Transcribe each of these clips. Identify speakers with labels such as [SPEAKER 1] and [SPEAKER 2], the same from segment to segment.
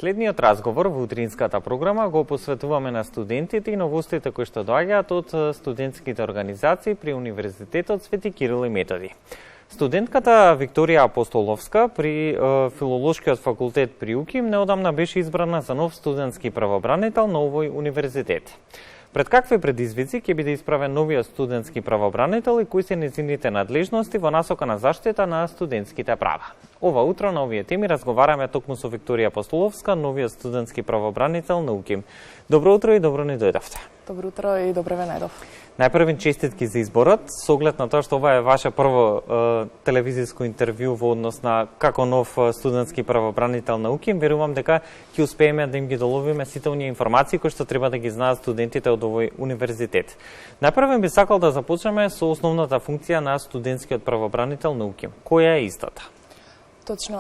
[SPEAKER 1] Следниот разговор во утринската програма го посветуваме на студентите и новостите кои што доаѓаат од студентските организации при Универзитетот Свети Кирил и Методи. Студентката Викторија Апостоловска при Филолошкиот факултет при УКИМ неодамна беше избрана за нов студентски правобранител на овој универзитет. Пред какви предизвици ќе биде исправен новиот студентски правобранител и кои се нејзините надлежности во насока на заштита на студентските права? Ова утро на овие теми разговараме токму со Викторија Апостоловска, новиот студентски правобранител на УКИМ. Добро утро и добро ни дојдовте.
[SPEAKER 2] Добро утро и добре ве најдов.
[SPEAKER 1] Најпрвен честитки за изборот, со оглед на тоа што ова е ваше прво телевизиско интервју во однос на како нов студентски правобранител на УКИМ. Верувам дека ќе успееме да им ги доловиме сите оние информации кои што треба да ги знаат студентите од овој универзитет. Најпрвен би сакал да започнеме со основната функција на студентскиот правобранител на УКИМ. Која е истата?
[SPEAKER 2] Точно.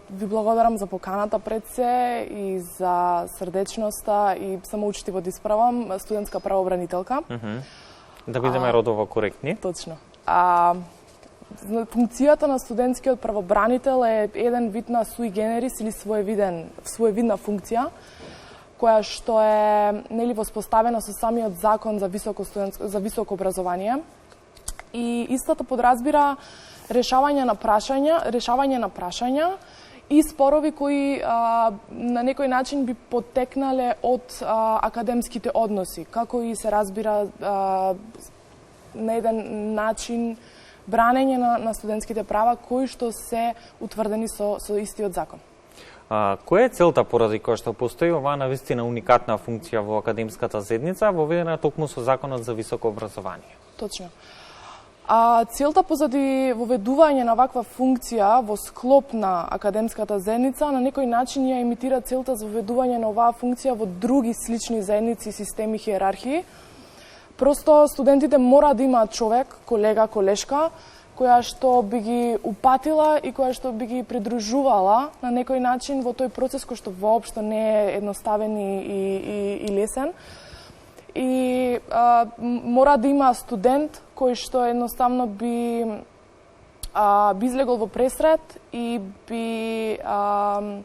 [SPEAKER 2] Ви благодарам за поканата пред се и за срдечноста и самоучтиво да исправам студентска правобранителка.
[SPEAKER 1] Да бидеме родово коректни.
[SPEAKER 2] Точно. Функцијата на студентскиот правобранител е еден вид на sui generis или своевидна функција, која што е воспоставена со самиот закон за високо образование. И истата подразбира решавање на прашања и спорови кои на некој начин би потекнале од академските односи, како и се разбира на еден начин бранење на студентските права кои што се утврдени со истиот закон.
[SPEAKER 1] Која е целта поради која што постои оваа навистина уникатна функција во академската заедница воведена токму со законот за високо образование?
[SPEAKER 2] Точно. Целта позади воведување на ваква функција во склоп на академската заедница на некој начин ја имитира целта за воведување на оваа функција во други слични заедници, системи, хиерархии. Просто студентите мора да имаат човек, колега, колешка, која што би ги упатила и која што би ги придружувала на некој начин во тој процес кој што воопшто не е едноставен и лесен. И мора да има студент кој што едноставно би излегол во пресред и би на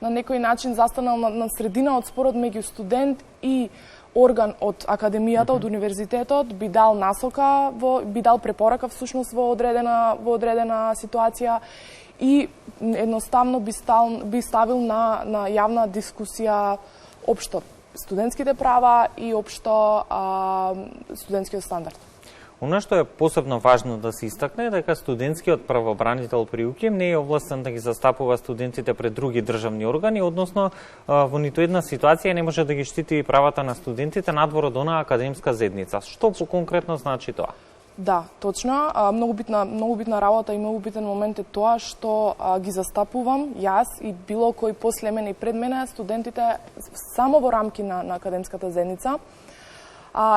[SPEAKER 2] некој начин застанал на средина од спорот меѓу студент и орган од академијата, од универзитетот, би дал насока, би дал препорака всушност во одредена ситуација и едноставно би ставил на јавна дискусија општо студентските права и општо студентскиот стандард.
[SPEAKER 1] Она што е посебно важно да се истакне е дека студентскиот правобранител при УКИМ не е овластен да ги застапува студентите пред други државни органи, односно во ниту една ситуација не може да ги штити правата на студентите надвор од онаа академска заедница. Што конкретно значи тоа?
[SPEAKER 2] Да, точно. Многу битна работа и многу битен момент е тоа што ги застапувам јас и било кој после мене и пред мене студентите само во рамки на академската заедница.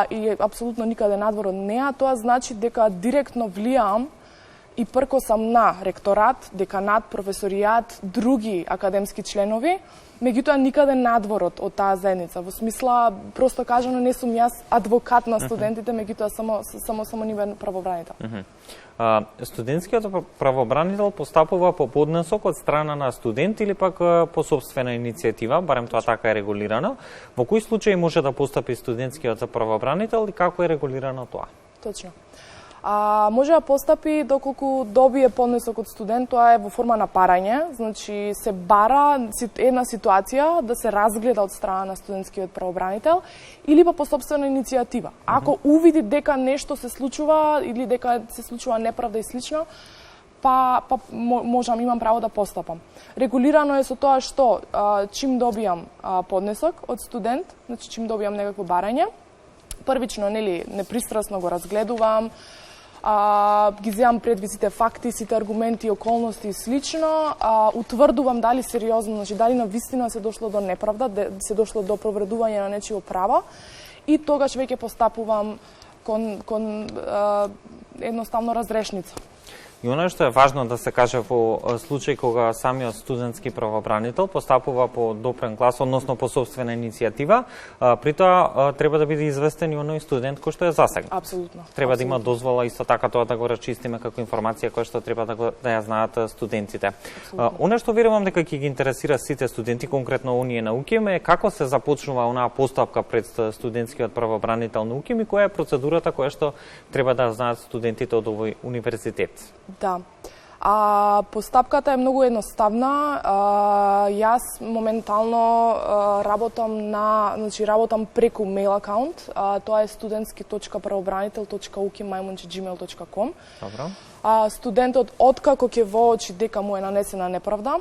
[SPEAKER 2] И апсолутно никаде надвор од неа. Тоа значи дека директно влијам и пркосам на ректорат, деканат, професоријат, други академски членови, меѓутоа никаде надвор од таа заедница. Во смисла, просто кажано, не сум јас адвокат на студентите, меѓутоа само нивен правобранител.
[SPEAKER 1] Студентскиот правобранител постапува по поднесок од страна на студент или пак по собствена иницијатива, барем тоа така е регулирано. Во кои случаи може да постапи студентскиот правобранител и како е регулирано тоа?
[SPEAKER 2] Точно. Може да постапи доколку добие поднесок од студент, тоа е во форма на парање, значи се бара една ситуација да се разгледа од страна на студентскиот правобранител или по собствена иницијатива. Ако увиди дека нешто се случува или дека се случува неправда и слично, имам право да постапам. Регулирано е со тоа што чим добијам поднесок од студент, значи чим добијам некакво барање, првично непристрасно го разгледувам, ги земам предвид сите факти, сите аргументи, околности и слично, утврдувам дали сериозно, значи дали навистина се дошло до неправда, се дошло до повредување на нечие право и тогаш веќе постапувам кон едноставно разрешница.
[SPEAKER 1] И оно што е важно да се каже во случај кога самиот студентски правобранител постапува по допрен клас, односно по собствена иницијатива, при тоа треба да биде известен и оној студент кој што е засегнат.
[SPEAKER 2] Апсолутно.
[SPEAKER 1] Треба да има дозвола исто така тоа да го рачистиме како информација која што треба да ја знаат студентите. Она што верувам дека ќе ги интересира сите студенти, конкретно оние на УКИМ, е како се започнува онаа постапка пред студентскиот правобранител на УКИМ и која е процедурата која што треба да знаат студентите од овој универзитет.
[SPEAKER 2] Да. Постапката е многу едноставна. Јас моментално работам преку мейл акаунт. Тоа е studentski.pravobranitelj.ukim@gmail.com.
[SPEAKER 1] Добро.
[SPEAKER 2] Студентот откако ќе воочи дека му е нанесена неправда,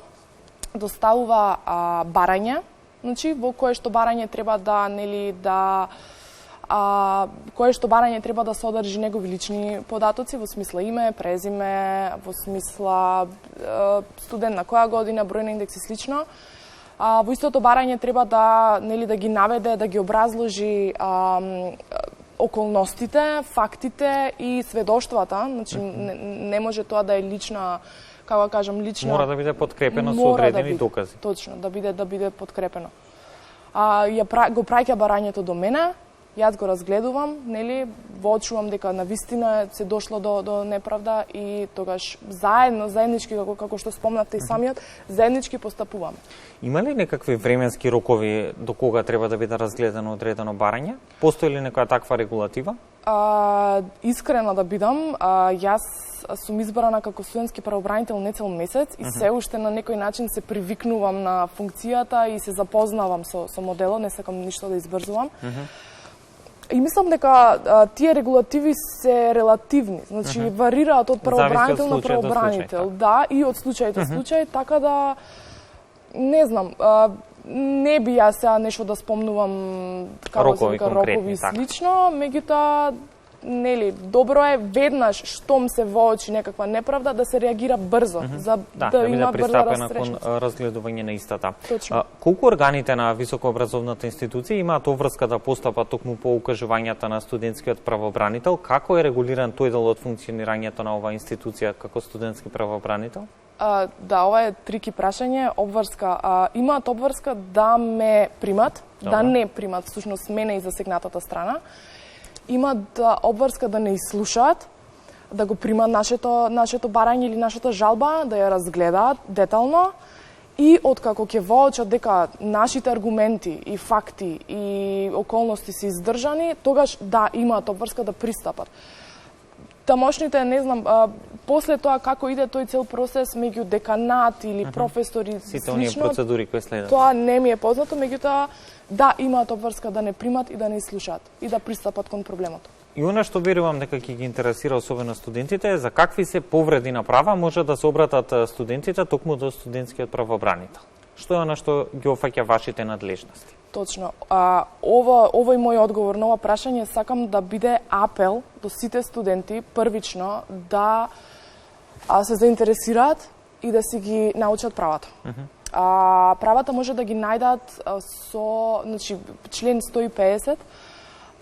[SPEAKER 2] доставува барање, во кое што барање треба кое што барање треба да содржи негови лични податоци, во смисла име, презиме, во смисла студент на која година, број на индекс и слично. Во истото барање треба да ги наведе, да ги образложи околностите, фактите и сведоштвата. Не може тоа да е лична, како кажам, лична.
[SPEAKER 1] Мора да биде подкрепено со одредени докази.
[SPEAKER 2] Точно, да биде подкрепено. Го праќа барањето до мене. Јас го разгледувам, воочувам дека навистина се дошло до неправда и тогаш заеднички, како што спомнавте и самиот, заеднички постапуваме.
[SPEAKER 1] Има ли некакви временски рокови до кога треба да биде разгледано одредено барање? Постои ли некоја таква регулатива?
[SPEAKER 2] Искрена да бидам, јас сум избрана како студентски правобранител не цел месец и се уште на некој начин се привикнувам на функцијата и се запознавам со моделот, не сакам ништо да избрзувам. И мислам дека тие регулативи се релативни, варираат од правобранител на правобранител, да, и од случај до случај, така да не знам, не би јас сега нешто да спомнувам рокови и слично, меѓутоа добро е веднаш штом се воочи некаква неправда да се реагира брзо, за да има брза растрешност.
[SPEAKER 1] Кон разгледување на истата.
[SPEAKER 2] Точно.
[SPEAKER 1] Колку органите на високообразовната институција имаат обврска да постапат токму по укажувањата на студентскиот правобранител? Како е регулиран тој дел од функционирањето на оваа институција како студентски правобранител?
[SPEAKER 2] Да, ова е трики прашање. Обврска. Имаат обврска да ме примат, да не примат, всушност мене и засегнатата страна. Имаат обврска да не изслушаат, да го примат нашето барање или нашата жалба, да ја разгледаат детално и откако ќе воочат дека нашите аргументи и факти и околности се издржани, тогаш да имаат обврска да пристапат. Тамошните, не знам, после тоа како иде тој цел процес меѓу деканат или професори,
[SPEAKER 1] сите оние процедури кои следат.
[SPEAKER 2] Тоа не ми е познато, меѓутоа да имаат обврска да не примат и да не слушаат и да пристапат кон проблемот.
[SPEAKER 1] И она што верувам дека ќе ги интересира особено студентите е за какви се повреди на права може да се обратат студентите токму до студентскиот правобранител. Што е она што ги опфаќа вашите надлежности?
[SPEAKER 2] Точно. Овој мој одговор на ова прашање сакам да биде апел до сите студенти првично да се заинтересираат и да си ги научат правата. Правата може да ги најдат со член 150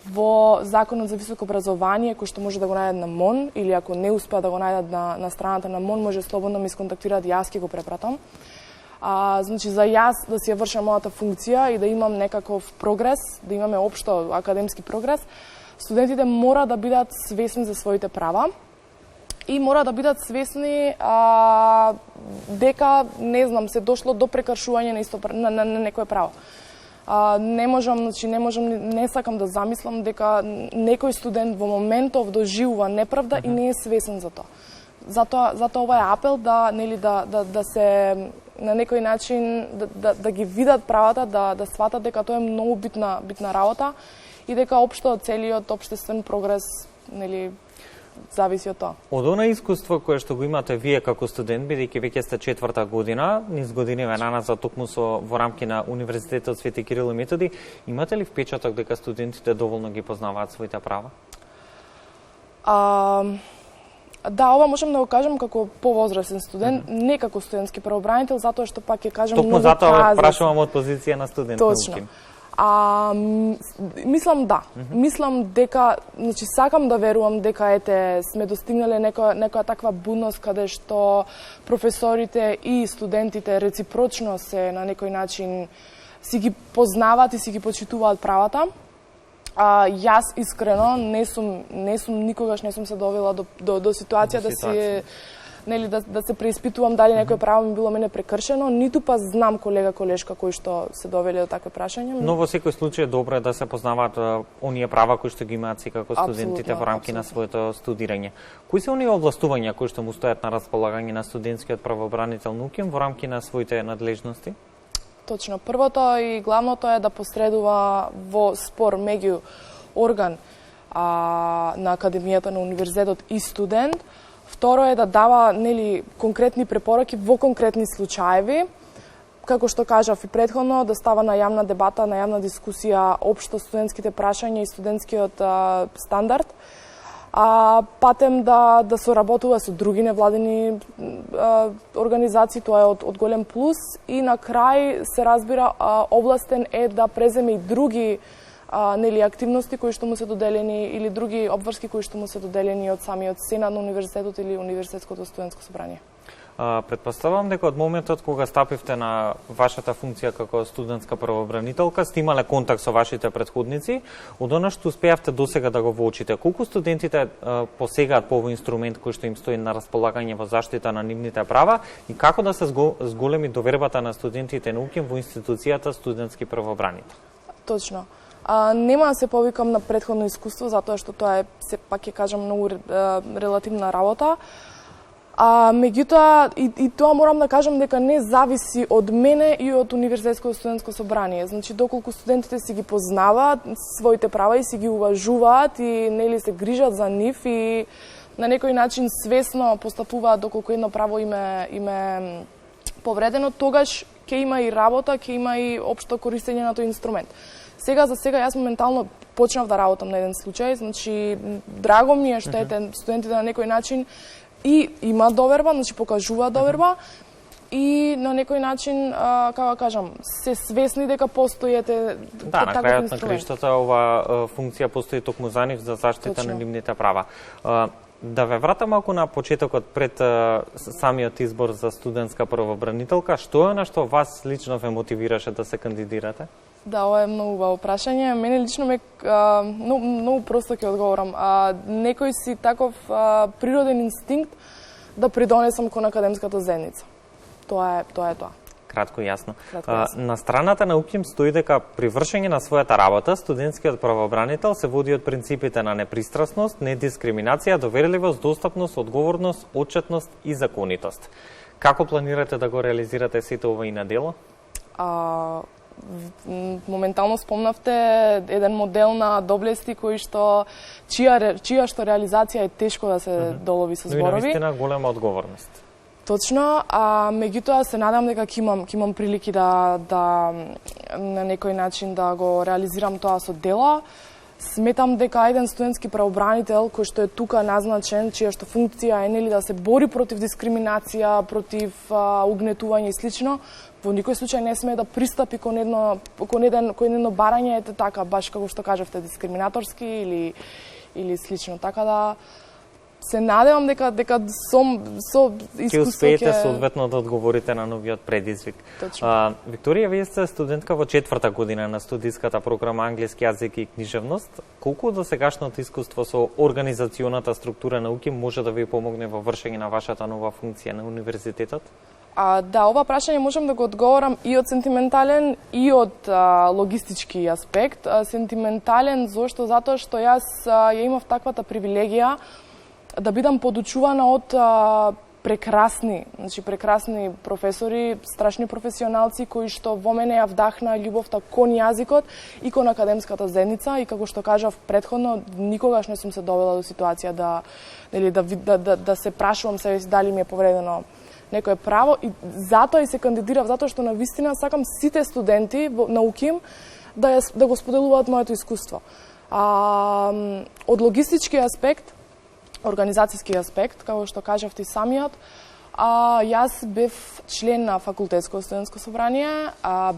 [SPEAKER 2] во Законот за високо образование, кој што може да го најдат на МОН, или ако не успеат да го најдат на страната на МОН, може слободно ме исконтактираат, јас ќе го препратам. За јас да си ја вршам мојата функција и да имам некаков прогрес, да имаме општо академски прогрес, студентите мора да бидат свесни за своите права и мора да бидат свесни дека, не знам, се дошло до прекршување на некое право. Не сакам да замислам дека некој студент во моментов доживува неправда и не е свесен за тоа. Затоа ова е апел да се на некој начин да ги видат правата, да сватат дека тоа е многу битна работа и дека општо целиот општествен прогрес зависи од тоа.
[SPEAKER 1] Од она искуство кое што го имате вие како студент, бидејќи веќе сте 4-та година, низ годиниве наназад токму во рамки на Универзитетот Свети Кирил и Методи, имате ли впечаток дека студентите доволно ги познаваат своите права?
[SPEAKER 2] Да, ова можам да го кажам како повозрасен студент, не како студентски правобранител, затоа што пак ќе кажам
[SPEAKER 1] токму
[SPEAKER 2] многу
[SPEAKER 1] затоа прашувам од позиција на студент.
[SPEAKER 2] Точно. Мислам да. Мислам дека, значи сакам да верувам дека сме достигнале некоја таква будност каде што професорите и студентите реципрочно се на некој начин си ги познаваат и си ги почитуваат правата. Јас искрено никогаш не сум се довела до ситуација да си да се преиспитувам дали некој право ми било мене прекршено, ниту па знам колешка кои што се довели до такви прашања.
[SPEAKER 1] Но во секој случај добро е да се познаваат оние права кои што ги имаат секако студентите во рамки на своето студирање. Кои се оние овластувања кои што му стојат на располагање на студентскиот правобранител на УКИМ во рамки на своите надлежности?
[SPEAKER 2] Точно. Првото и главното е да посредува во спор меѓу орган на Академијата на Универзитетот и студент. Второ е да дава конкретни препораки во конкретни случаеви. Како што кажав и претходно, да става на јавна дебата, на јавна дискусија општо студентските прашања и студентскиот стандард. Патем да соработува со други невладини организации, тоа е од голем плюс. И на крај се разбира овластен е да преземе и други активности кои што му се доделени или други обврски кои што му се доделени од самиот Сенат на универзитетот или Универзитетското студентско собрание.
[SPEAKER 1] Предпоставувам дека од моментот кога стапивте на вашата функција како студентска правобранителка, сте имале контакт со вашите претходници, од она што успеавте досега да го воочите. Колку студентите посегаат по овој инструмент кој што им стои на располагање во заштита на нивните права и како да се зголеми довербата на студентите на УКИМ во институцијата студентски правобранител?
[SPEAKER 2] Точно. Нема да се повикам на претходно искуство, затоа што тоа е, сепак ќе кажам, многу релативна работа. Меѓутоа, и тоа морам да кажам дека не зависи од мене и од Универзитетското студентско собрание. Значи, доколку студентите си ги познаваат своите права и си ги уважуваат и се грижат за нив и на некој начин свесно постапуваат доколку едно право им е повредено, тогаш ќе има и работа, ќе има и општо користење на тој инструмент. Сега јас моментално почнав да работам на еден случај, значи драго ми е што студентите на некој начин и има доверба, значи покажува доверба и на некој начин, како кажам, се свесни дека постои
[SPEAKER 1] на крајот на краиштата ова функција постои токму за нив за заштита на нивните права. Да ве вратам малку на почетокот пред самиот избор за студентска правобранителка, што е на што вас лично ве мотивираше да се кандидирате?
[SPEAKER 2] Да, ова е многу убаво прашање. Мене лично многу просто ќе одговорам. Некој си таков природен инстинкт да придонесам кон академската заедница. Тоа е тоа.
[SPEAKER 1] Кратко и јасно. На страната на УКИМ стои дека при вршење на својата работа студентскиот правобранител се води од принципите на непристрасност, недискриминација, доверливост, достапност, одговорност, отчетност и законитост. Како планирате да го реализирате сето ова и на дело?
[SPEAKER 2] Моментално спомнавте еден модел на доблести чија што реализација е тешко да се долови со зборови.
[SPEAKER 1] Но и навистина голема одговорност.
[SPEAKER 2] Точно, меѓутоа се надам дека ќе имам прилики да на некој начин да го реализирам тоа со дела. Сметам дека еден студентски правобранител кој што е тука назначен, чија што функција е да се бори против дискриминација, против угнетување и слично, во никој случај не смее да пристапи кон едно барање така баш како што кажавте дискриминаторски или слично, така да се надевам дека со искуство
[SPEAKER 1] ќе успеете соодветно да одговорите на новиот предизвик. Викторија, вие сте студентка во 4-та година на студиската програма Англиски јазик и книжевност. Колку до сегашното искуство со организационата структура на УКИМ може да ви помогне во вршење на вашата нова функција на универзитетот?
[SPEAKER 2] Да, ова прашање можам да го одговорам и од сентиментален и од логистички аспект. Сентиментален зошто? Затоа што јас ја имав таквата привилегија да бидам подучувана од прекрасни професори, страшни професионалци кои што во мене ја вдахна љубовта кон јазикот и кон академската заедница и како што кажав претходно, никогаш не сум се довела до ситуација да се прашувам себе си дали ми е повредено некое право и затоа и се кандидирав, затоа што навистина сакам сите студенти на УКИМ да го споделуваат моето искуство. Од логистички аспект, организацијски аспект, како што кажавте самиот, Јас бев член на факултетско студентско собрание,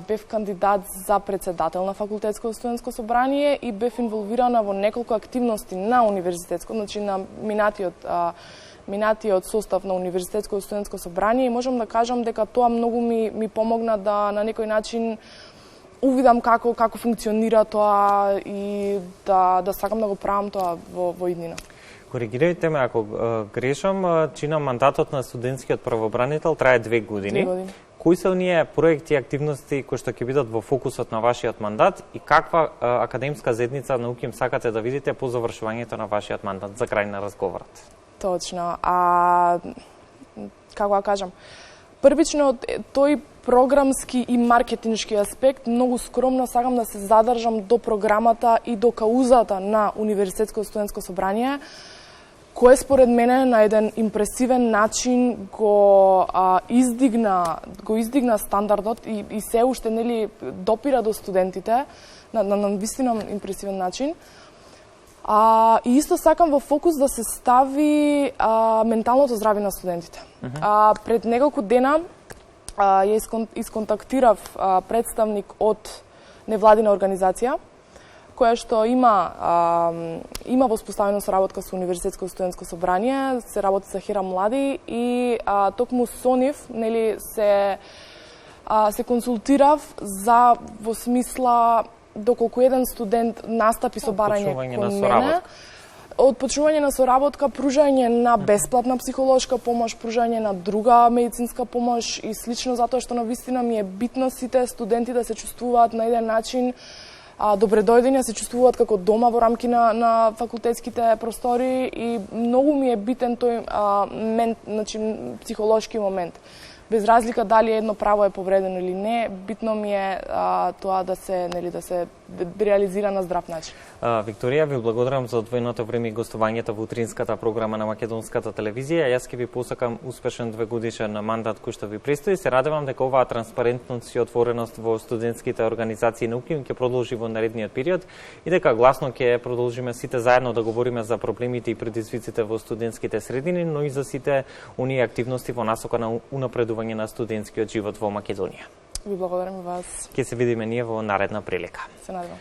[SPEAKER 2] бев кандидат за председател на факултетско студентско собрание и бев инволвирана во неколку активности на универзитетско, значи на минатиот состав на универзитетско студентско собрание, и можам да кажам дека тоа многу ми помогна да на некој начин увидам како функционира тоа и да сакам да го правам тоа во иднина.
[SPEAKER 1] Коригирајте ме ако грешам, чина мандатот на студентскиот правобранител трае 2 години.
[SPEAKER 2] 2 години.
[SPEAKER 1] Кои се оние проекти и активности кои што ќе бидат во фокусот на вашиот мандат и каква академска заедница науки им сакате да видите по завршувањето на вашиот мандат за крај на разговорот?
[SPEAKER 2] Точно. Како да кажам, првично тој програмски и маркетиншки аспект, многу скромно сакам да се задржам до програмата и до каузата на Универзитетско студентско собрание, кој според мене на еден импресивен начин го издигна стандардот и се уште нели допира до студентите на вистина импресивен начин. И исто сакам во фокус да се стави менталното здравје на студентите. Пред неколку дена ја исконтактирав представник од невладина организација, која што има воспоставено соработка со Универзитетско студентско собрание, се работи со Хера млади и токму со нив нели се консултирав за во смисла доколку еден студент настапи со барање кон мене, од почнување на соработка, пружање на бесплатна психолошка помош, пружање на друга медицинска помош и слично, затоа што навистина ми е битно сите студенти да се чувствуваат на еден начин добре дојдени, се чувствуваат како дома во рамки на факултетските простори и многу ми е битен тој значи психолошки момент. Без разлика дали едно право е повредено или не, битно ми е тоа да се реализира на здрав начин.
[SPEAKER 1] Викторија, ви благодарам за одвоеното време и гостувањето во утринската програма на Македонската телевизија. Јас ќе ви посакам успешен 2-годишен мандат кој што ви престои. Се радевам дека оваа транспарентност и отвореност во студентските организации и науки ќе продолжи во наредниот период и дека гласно ќе продолжиме сите заедно да говориме за проблемите и предизвиците во студентските средини, но и за сите оние активности во насока на унапредување на студентскиот живот во Македонија.
[SPEAKER 2] Ви благодарам и вас.
[SPEAKER 1] Ќе се видиме ние во наредна прилика.
[SPEAKER 2] Се надевам.